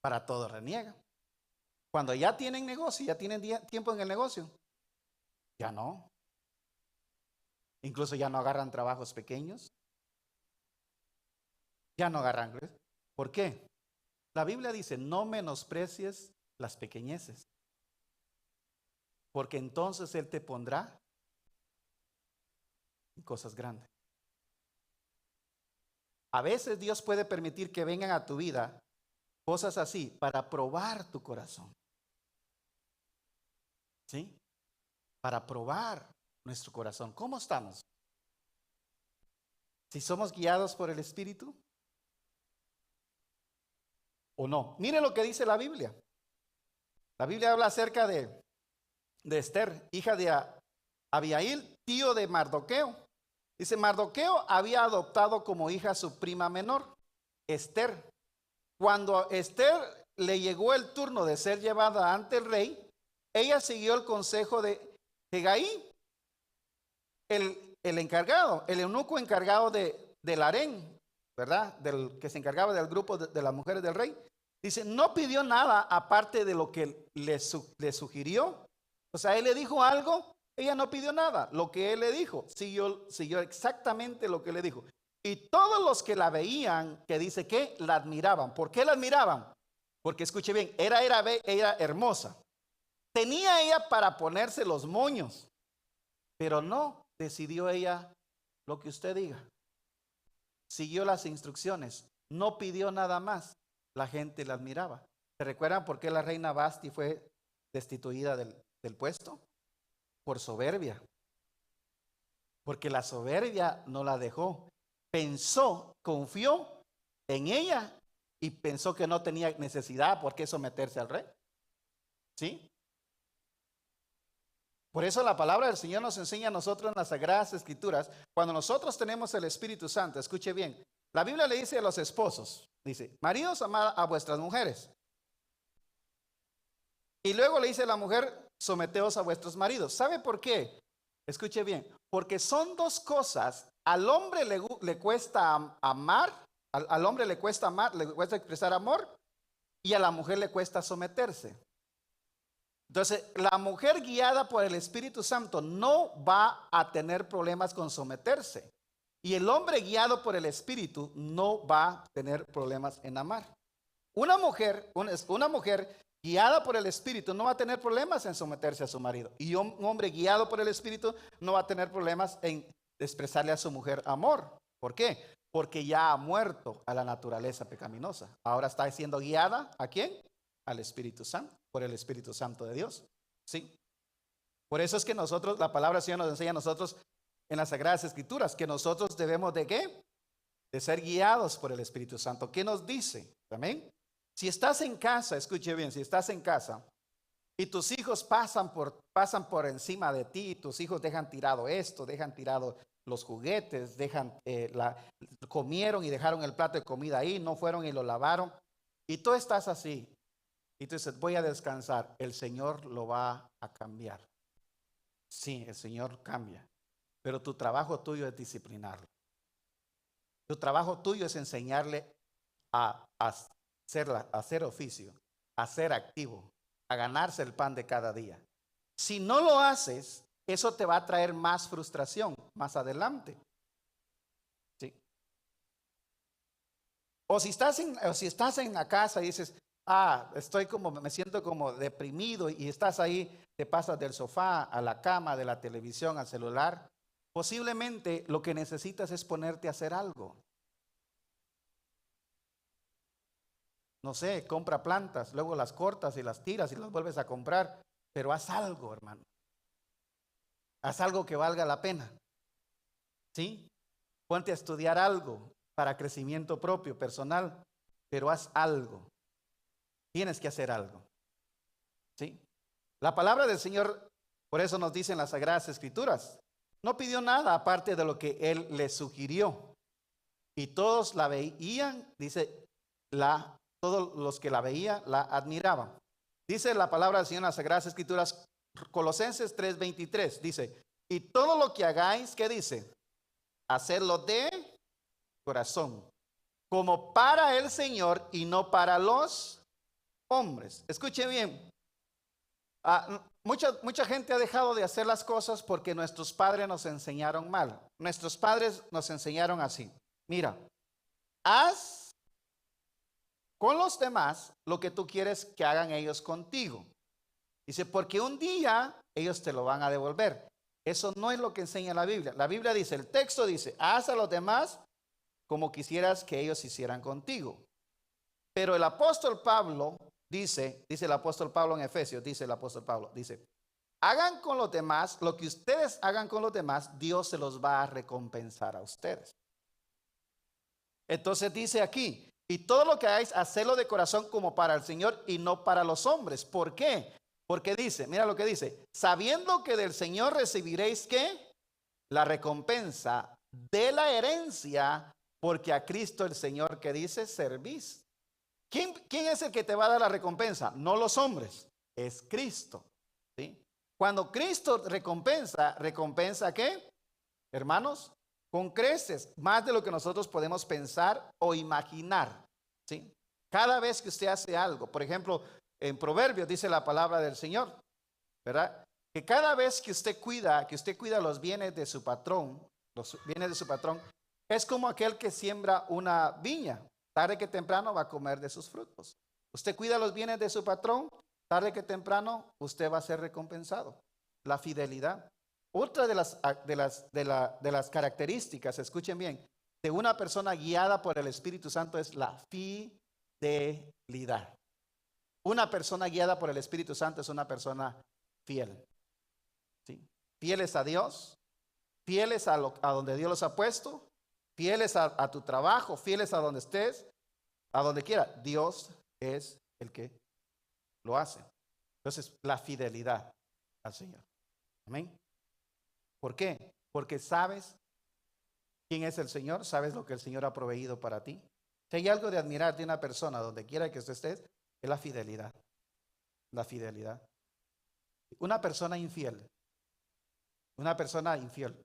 para todo reniegan. Cuando ya tienen negocio, ya tienen tiempo en el negocio, ya no. Incluso ya no agarran trabajos pequeños. Ya no agarran. ¿Por qué? La Biblia dice, no menosprecies las pequeñeces, porque entonces Él te pondrá en cosas grandes. A veces Dios puede permitir que vengan a tu vida cosas así para probar tu corazón. ¿Sí? Para probar nuestro corazón. ¿Cómo estamos? Si somos guiados por el Espíritu o no. Mire lo que dice la Biblia. La Biblia habla acerca de Esther, hija de Abihail, tío de Mardoqueo. Dice, Mardoqueo había adoptado como hija a su prima menor, Esther. Cuando a Esther le llegó el turno de ser llevada ante el rey, ella siguió el consejo de Hegai, el encargado, el eunuco encargado del harén, ¿verdad? Del que se encargaba del grupo de las mujeres del rey. Dice, no pidió nada aparte de lo que le sugirió. O sea, él le dijo algo, ella no pidió nada. Lo que él le dijo, siguió exactamente lo que le dijo. Y todos los que la veían, que dice que la admiraban. ¿Por qué la admiraban? Porque escuche bien, era hermosa. Tenía ella para ponerse los moños, pero no decidió ella lo que usted diga. Siguió las instrucciones, no pidió nada más. La gente la admiraba. ¿Se recuerdan por qué la reina Basti fue destituida del puesto? Por soberbia. Porque la soberbia no la dejó. Pensó, confió en ella y pensó que no tenía necesidad por qué someterse al rey. ¿Sí? Por eso la palabra del Señor nos enseña a nosotros en las Sagradas Escrituras, cuando nosotros tenemos el Espíritu Santo, escuche bien, la Biblia le dice a los esposos, dice, maridos, amad a vuestras mujeres. Y luego le dice a la mujer, someteos a vuestros maridos. ¿Sabe por qué? Escuche bien, porque son dos cosas. Al hombre le cuesta amar, al hombre le cuesta amar, le cuesta expresar amor, y a la mujer le cuesta someterse. Entonces, la mujer guiada por el Espíritu Santo no va a tener problemas con someterse. Y el hombre guiado por el Espíritu no va a tener problemas en amar. Una mujer guiada por el Espíritu no va a tener problemas en someterse a su marido. Y un hombre guiado por el Espíritu no va a tener problemas en expresarle a su mujer amor. ¿Por qué? Porque ya ha muerto a la naturaleza pecaminosa. Ahora está siendo guiada ¿a quién? Al Espíritu Santo, por el Espíritu Santo de Dios. ¿Sí? Por eso es que nosotros, la palabra del Señor nos enseña a nosotros en las Sagradas Escrituras, que nosotros debemos ¿de qué? De ser guiados por el Espíritu Santo. ¿Qué nos dice? Amén. Si estás en casa, escuche bien, si estás en casa Y tus hijos pasan por encima de ti, y tus hijos dejan tirado esto, dejan tirado los juguetes, comieron y dejaron el plato de comida ahí, no fueron y lo lavaron. Y tú estás así. Y tú dices, voy a descansar. El Señor lo va a cambiar. Sí, el Señor cambia. Pero tu trabajo tuyo es disciplinarlo. Tu trabajo tuyo es enseñarle a hacer oficio, a ser activo, a ganarse el pan de cada día. Si no lo haces, eso te va a traer más frustración más adelante. ¿Sí? O si estás en la casa y dices, me siento como deprimido, y estás ahí, te pasas del sofá a la cama, de la televisión al celular, posiblemente lo que necesitas es ponerte a hacer algo. No sé, compra plantas, luego las cortas y las tiras y las vuelves a comprar, pero haz algo, hermano. Haz algo que valga la pena. ¿Sí? Ponte a estudiar algo para crecimiento propio, personal, pero haz algo. Tienes que hacer algo. ¿Sí? La palabra del Señor, por eso nos dice en las Sagradas Escrituras, no pidió nada aparte de lo que Él le sugirió. Y todos la veían, dice, todos los que la veían la admiraban. Dice la palabra del Señor en las Sagradas Escrituras, Colosenses 3:23, dice, y todo lo que hagáis, ¿qué dice? Hacedlo de corazón, como para el Señor y no para los hombres. Escuche bien. Mucha gente ha dejado de hacer las cosas porque nuestros padres nos enseñaron mal. Nuestros padres nos enseñaron así. Mira, haz con los demás lo que tú quieres que hagan ellos contigo. Dice, porque un día ellos te lo van a devolver. Eso no es lo que enseña la Biblia. La Biblia dice, el texto dice, haz a los demás como quisieras que ellos hicieran contigo. Pero el apóstol Pablo dice el apóstol Pablo en Efesios, dice el apóstol Pablo, dice, hagan con los demás lo que ustedes hagan con los demás, Dios se los va a recompensar a ustedes. Entonces dice aquí, y todo lo que hagáis, hacedlo de corazón como para el Señor y no para los hombres. ¿Por qué? Porque dice, mira lo que dice, sabiendo que del Señor recibiréis ¿qué? La recompensa de la herencia, porque a Cristo el Señor, que dice, servís. ¿Quién es el que te va a dar la recompensa? No los hombres, es Cristo. ¿Sí? Cuando Cristo recompensa ¿qué? Hermanos, con creces, más de lo que nosotros podemos pensar o imaginar. ¿Sí? Cada vez que usted hace algo, por ejemplo, en Proverbios dice la palabra del Señor, ¿verdad? Que cada vez que usted cuida los bienes de su patrón, es como aquel que siembra una viña. Tarde que temprano va a comer de sus frutos. Usted cuida los bienes de su patrón, tarde que temprano usted va a ser recompensado. La fidelidad. Otra de las características, escuchen bien, de una persona guiada por el Espíritu Santo es la fidelidad. Una persona guiada por el Espíritu Santo es una persona fiel. ¿Sí? Fieles a Dios, fieles a donde Dios los ha puesto, fieles a tu trabajo, fieles a donde estés, a donde quiera. Dios es el que lo hace. Entonces, la fidelidad al Señor. Amén. ¿Por qué? Porque sabes quién es el Señor, sabes lo que el Señor ha proveído para ti. Si hay algo de admirar de una persona, donde quiera que usted esté, es la fidelidad. La fidelidad. Una persona infiel no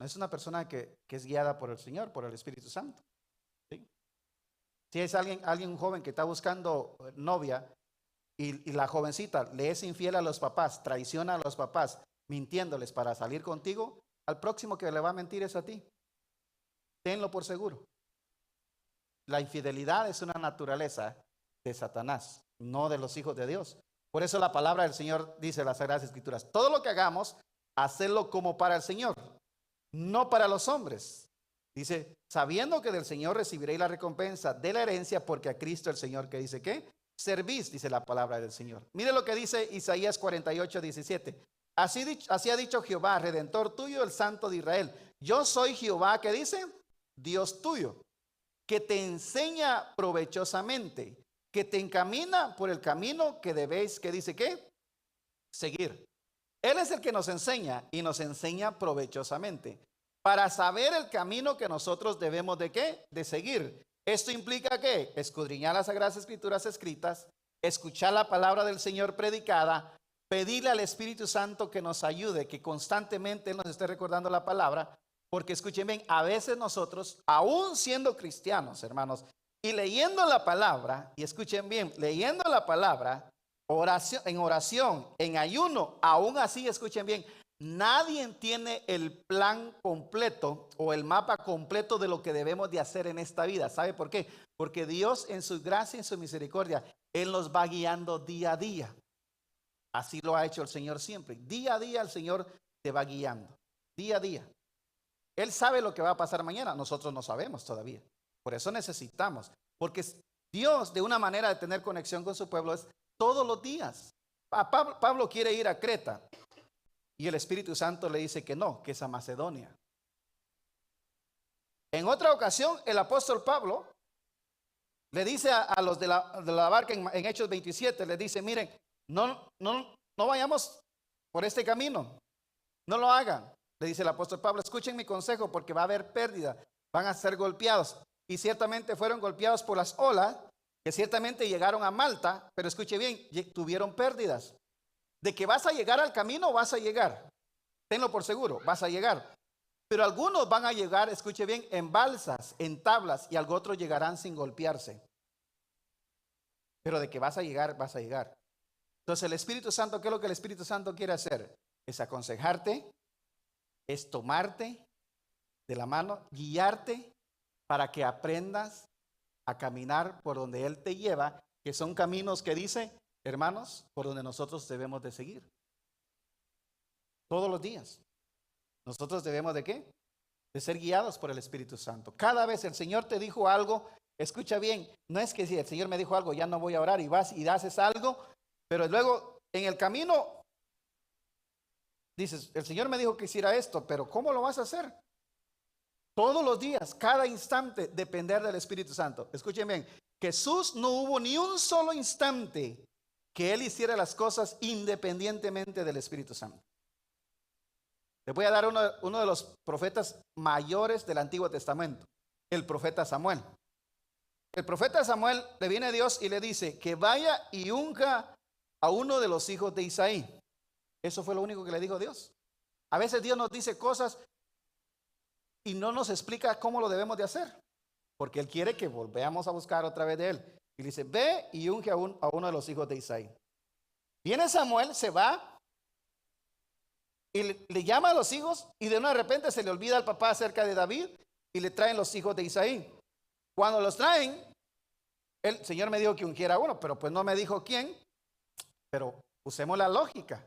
es una persona que es guiada por el Señor, por el Espíritu Santo. ¿Sí? Si es alguien, un joven que está buscando novia y la jovencita le es infiel a los papás, traiciona a los papás, mintiéndoles para salir contigo, al próximo que le va a mentir es a ti. Tenlo por seguro. La infidelidad es una naturaleza de Satanás, no de los hijos de Dios. Por eso la palabra del Señor dice en las Sagradas Escrituras, todo lo que hagamos, hacedlo como para el Señor, no para los hombres. Dice, sabiendo que del Señor recibiréis la recompensa de la herencia, porque a Cristo el Señor, que dice ¿qué? Servís, dice la palabra del Señor. Mire lo que dice Isaías 48:17. Así ha dicho Jehová, Redentor tuyo, el Santo de Israel. Yo soy Jehová, que dice, Dios tuyo, que te enseña provechosamente, que te encamina por el camino que debéis, que dice ¿qué? seguir. Él es el que nos enseña y nos enseña provechosamente para saber el camino que nosotros debemos de ¿qué? De seguir. Esto implica ¿qué? Escudriñar las Sagradas Escrituras escritas, escuchar la palabra del Señor predicada, pedirle al Espíritu Santo que nos ayude, que constantemente Él nos esté recordando la palabra, porque escuchen bien, a veces nosotros, aún siendo cristianos, hermanos, y leyendo la palabra, y escuchen bien, leyendo la palabra, oración, en ayuno, aún así, escuchen bien, nadie tiene el plan completo o el mapa completo de lo que debemos de hacer en esta vida. ¿Sabe por qué? Porque Dios en su gracia y en su misericordia, Él nos va guiando día a día. Así lo ha hecho el Señor siempre. Día a día el Señor te va guiando. Día a día. Él sabe lo que va a pasar mañana. Nosotros no sabemos todavía. Por eso necesitamos. Porque Dios, de una manera de tener conexión con su pueblo, es todos los días. Pablo quiere ir a Creta. Y el Espíritu Santo le dice que no, que es a Macedonia. En otra ocasión, el apóstol Pablo le dice a los de la barca en Hechos 27, le dice, miren, no vayamos por este camino, no lo hagan. Le dice el apóstol Pablo, escuchen mi consejo porque va a haber pérdida, van a ser golpeados. Y ciertamente fueron golpeados por las olas, que ciertamente llegaron a Malta, pero escuche bien, tuvieron pérdidas. De que vas a llegar al camino, vas a llegar. Tenlo por seguro, vas a llegar. Pero algunos van a llegar, escuche bien, en balsas, en tablas, y algunos otros llegarán sin golpearse. Pero de que vas a llegar, vas a llegar. Entonces el Espíritu Santo, ¿qué es lo que el Espíritu Santo quiere hacer? Es aconsejarte, es tomarte de la mano, guiarte para que aprendas a caminar por donde Él te lleva, que son caminos que dice, hermanos, por donde nosotros debemos de seguir. Todos los días. Nosotros debemos de ¿qué? De ser guiados por el Espíritu Santo. Cada vez el Señor te dijo algo, escucha bien, no es que si el Señor me dijo algo, ya no voy a orar y vas y haces algo, pero luego en el camino dices, el Señor me dijo que hiciera esto, pero ¿cómo lo vas a hacer? Todos los días, cada instante, depender del Espíritu Santo. Escuchen bien, Jesús no hubo ni un solo instante que Él hiciera las cosas independientemente del Espíritu Santo. Les voy a dar uno de los profetas mayores del Antiguo Testamento, el profeta Samuel. El profeta Samuel le viene a Dios y le dice que vaya y unja a uno de los hijos de Isaí. Eso fue lo único que le dijo Dios. A veces Dios nos dice cosas y no nos explica cómo lo debemos de hacer, porque Él quiere que volvamos a buscar otra vez de Él. Y le dice, ve y unge a uno de los hijos de Isaí. Viene Samuel, se va y le llama a los hijos y de una repente se le olvida al papá acerca de David y le traen los hijos de Isaí. Cuando los traen, el Señor me dijo que ungiera a uno, pero pues no me dijo quién. Pero usemos la lógica.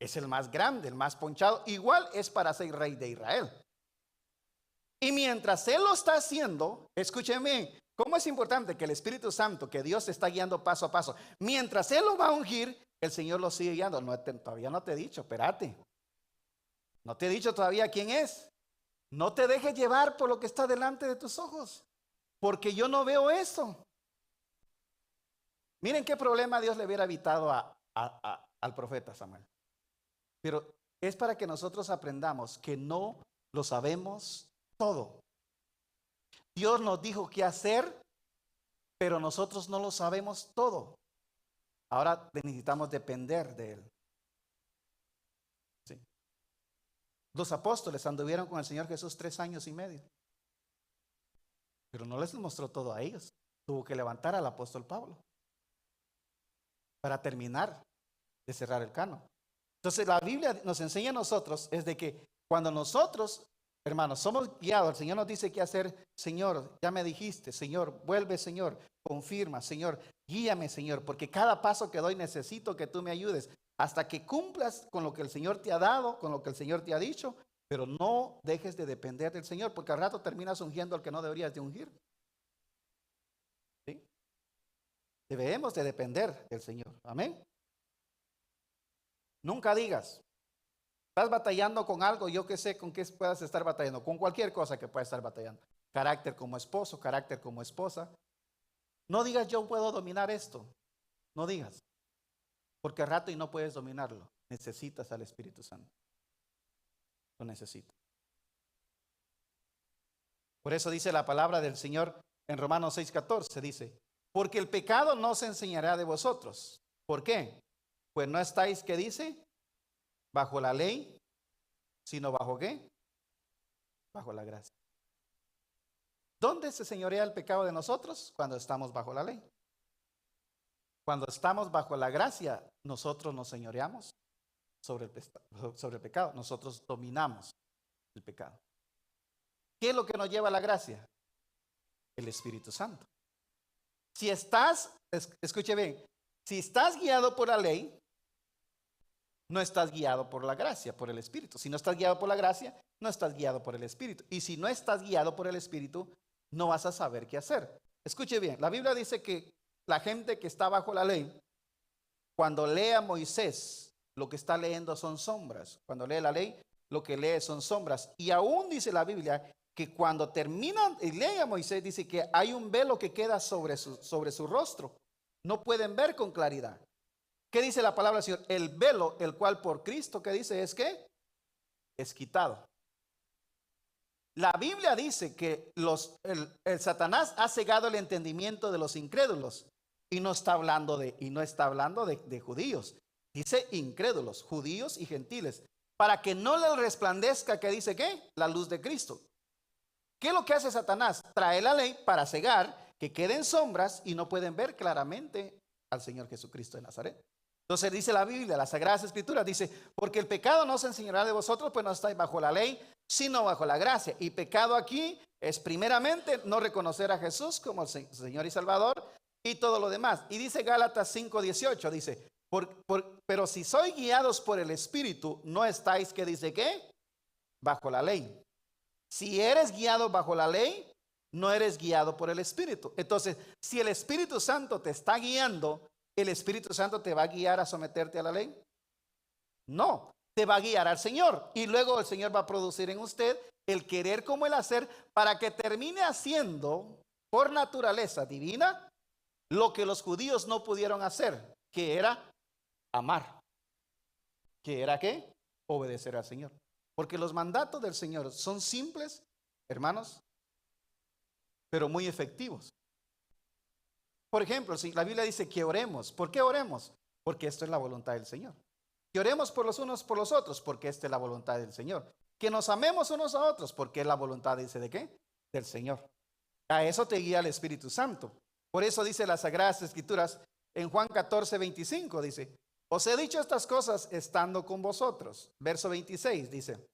Es el más grande, el más ponchado. Igual es para ser rey de Israel. Y mientras Él lo está haciendo, escúcheme, ¿cómo es importante que el Espíritu Santo, que Dios te está guiando paso a paso? Mientras Él lo va a ungir, el Señor lo sigue guiando. Todavía no te he dicho, espérate. No te he dicho todavía quién es. No te dejes llevar por lo que está delante de tus ojos, porque yo no veo eso. Miren qué problema Dios le hubiera evitado al profeta Samuel. Pero es para que nosotros aprendamos que no lo sabemos todo. Dios nos dijo qué hacer, pero nosotros no lo sabemos todo. Ahora necesitamos depender de Él. Sí. Los apóstoles anduvieron con el Señor Jesús 3 años y medio, pero no les mostró todo a ellos. Tuvo que levantar al apóstol Pablo para terminar de cerrar el canon. Entonces la Biblia nos enseña a nosotros es de que cuando nosotros, hermanos, somos guiados, el Señor nos dice qué hacer. Señor, ya me dijiste, Señor, vuelve, Señor, confirma, Señor, guíame, Señor, porque cada paso que doy necesito que tú me ayudes hasta que cumplas con lo que el Señor te ha dado, con lo que el Señor te ha dicho, pero no dejes de depender del Señor, porque al rato terminas ungiendo al que no deberías de ungir. ¿Sí? Debemos de depender del Señor. Amén. Nunca digas, estás batallando con algo, yo que sé con qué puedas estar batallando, con cualquier cosa que puedas estar batallando. Carácter como esposo, carácter como esposa. No digas yo puedo dominar esto. No digas. Porque al rato y no puedes dominarlo. necesitas al Espíritu Santo. Lo necesitas. Por eso dice la palabra del Señor en Romanos 6:14, dice, porque el pecado no se enseñará de vosotros. ¿Por qué? Pues no estáis, ¿qué dice? Bajo la ley, sino bajo ¿qué? Bajo la gracia. ¿Dónde se señorea el pecado de nosotros? Cuando estamos bajo la ley. Cuando estamos bajo la gracia, nosotros nos señoreamos sobre el pecado. Nosotros dominamos el pecado. ¿Qué es lo que nos lleva a la gracia? El Espíritu Santo. Si estás, escuche bien, si estás guiado por la ley, no estás guiado por la gracia, por el Espíritu. Si no estás guiado por la gracia, no estás guiado por el Espíritu. Y si no estás guiado por el Espíritu, no vas a saber qué hacer. Escuche bien, la Biblia dice que la gente que está bajo la ley, cuando lee a Moisés, lo que está leyendo son sombras. Cuando lee la ley, lo que lee son sombras. Y aún dice la Biblia que cuando terminan y leen a Moisés, dice que hay un velo que queda sobre su rostro. No pueden ver con claridad. ¿Qué dice la palabra del Señor? El velo, el cual por Cristo, ¿qué dice? Es que es quitado. La Biblia dice que el Satanás ha cegado el entendimiento de los incrédulos y no está hablando de judíos. Dice incrédulos, judíos y gentiles, para que no les resplandezca, ¿qué dice qué? La luz de Cristo. ¿Qué es lo que hace Satanás? Trae la ley para cegar, que queden sombras y no pueden ver claramente al Señor Jesucristo de Nazaret. Entonces dice la Biblia, las Sagradas Escrituras, dice, porque el pecado no se enseñará de vosotros, pues no estáis bajo la ley, sino bajo la gracia. Y pecado aquí es primeramente no reconocer a Jesús como el Señor y Salvador y todo lo demás. Y dice Gálatas 5:18, dice, pero si sois guiados por el Espíritu, no estáis, ¿qué dice qué? Bajo la ley. Si eres guiado bajo la ley, no eres guiado por el Espíritu. Entonces, si el Espíritu Santo te está guiando, ¿el Espíritu Santo te va a guiar a someterte a la ley? No, te va a guiar al Señor. Y luego el Señor va a producir en usted el querer como el hacer para que termine haciendo por naturaleza divina lo que los judíos no pudieron hacer, que era amar. ¿Que era qué? Obedecer al Señor. Porque los mandatos del Señor son simples, hermanos, pero muy efectivos. Por ejemplo, si la Biblia dice que oremos, ¿por qué oremos? Porque esto es la voluntad del Señor. Que oremos por los unos por los otros, porque esta es la voluntad del Señor. Que nos amemos unos a otros, porque es la voluntad, dice, ¿de qué? Del Señor. A eso te guía el Espíritu Santo. Por eso dice las Sagradas Escrituras en Juan 14:25, dice, os he dicho estas cosas estando con vosotros. Verso 26 dice,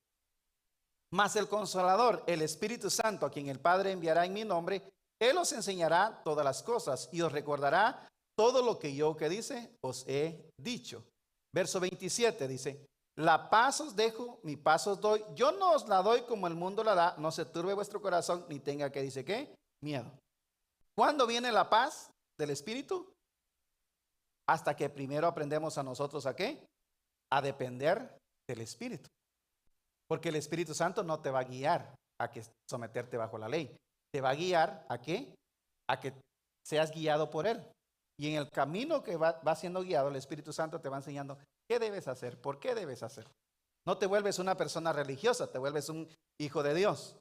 mas el Consolador, el Espíritu Santo, a quien el Padre enviará en mi nombre, Él os enseñará todas las cosas y os recordará todo lo que yo, que dice, os he dicho. Verso 27 dice, la paz os dejo, mi paz os doy. Yo no os la doy como el mundo la da, no se turbe vuestro corazón, ni tenga, que dice, ¿qué? Miedo. ¿Cuándo viene la paz del Espíritu? Hasta que primero aprendemos a nosotros ¿a qué? A depender del Espíritu. Porque el Espíritu Santo no te va a guiar a que someterte bajo la ley. Te va a guiar ¿a qué? A que seas guiado por Él. Y en el camino que va siendo guiado, el Espíritu Santo te va enseñando qué debes hacer, por qué debes hacer. No te vuelves una persona religiosa, te vuelves un hijo de Dios.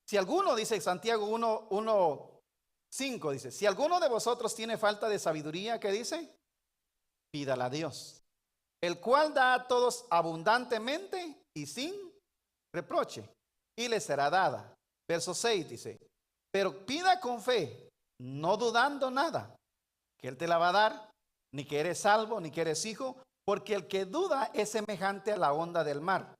Si alguno, dice Santiago 1:5, dice, si alguno de vosotros tiene falta de sabiduría, ¿qué dice? Pídala a Dios, el cual da a todos abundantemente y sin reproche, y le será dada. Verso 6 dice, pero pida con fe, no dudando nada, que Él te la va a dar, ni que eres salvo, ni que eres hijo, porque el que duda es semejante a la onda del mar,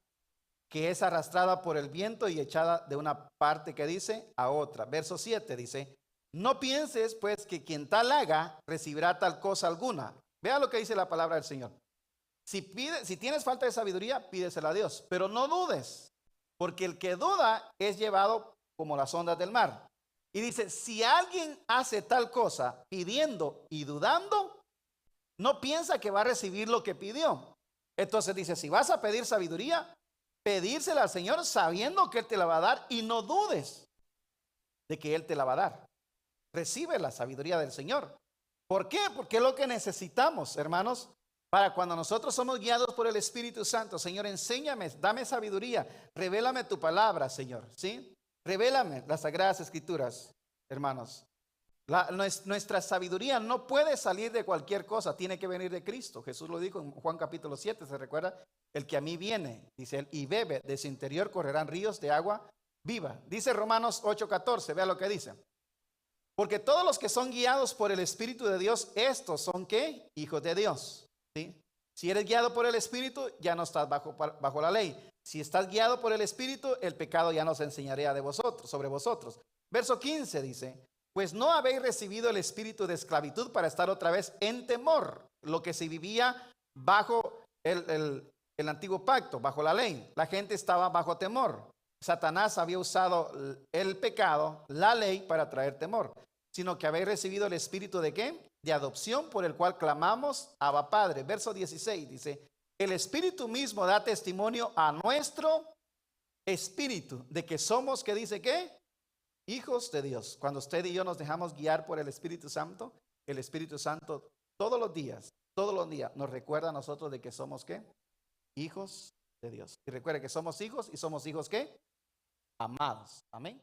que es arrastrada por el viento y echada de una parte, que dice, a otra. Verso 7 dice, no pienses pues que quien tal haga recibirá tal cosa alguna. Vea lo que dice la palabra del Señor. Si tienes falta de sabiduría, pídesela a Dios, pero no dudes, porque el que duda es llevado como las ondas del mar. Y dice, si alguien hace tal cosa pidiendo y dudando, no piensa que va a recibir lo que pidió. Entonces dice, si vas a pedir sabiduría, pedírsela al Señor sabiendo que Él te la va a dar y no dudes de que Él te la va a dar. Recibe la sabiduría del Señor. ¿Por qué? Porque es lo que necesitamos, hermanos, Para cuando nosotros somos guiados por el Espíritu Santo, Señor, enséñame, dame sabiduría, revélame tu palabra, Señor, ¿sí? Revélame las Sagradas Escrituras, hermanos. Nuestra sabiduría no puede salir de cualquier cosa, tiene que venir de Cristo. Jesús lo dijo en Juan capítulo 7, ¿se recuerda? El que a mí viene, dice él, y bebe, de su interior correrán ríos de agua viva. Dice Romanos 8:14, vea lo que dice. Porque todos los que son guiados por el Espíritu de Dios, estos son ¿qué? Hijos de Dios. ¿Sí? Si eres guiado por el Espíritu, ya no estás bajo la ley. Si estás guiado por el Espíritu, el pecado ya no se enseñaría de vosotros, sobre vosotros. Verso 15 dice, pues no habéis recibido el espíritu de esclavitud para estar otra vez en temor, lo que se vivía bajo el antiguo pacto, bajo la ley. La gente estaba bajo temor. Satanás había usado el pecado, la ley, para traer temor, sino que habéis recibido el espíritu de ¿qué? De adopción, por el cual clamamos Abba Padre. Verso 16 dice, el Espíritu mismo da testimonio a nuestro espíritu de que somos, ¿qué dice qué? Hijos de Dios. Cuando usted y yo nos dejamos guiar por el Espíritu Santo todos los días nos recuerda a nosotros de que somos ¿qué? Hijos de Dios. Y recuerde que somos hijos y somos hijos ¿qué? Amados. Amén.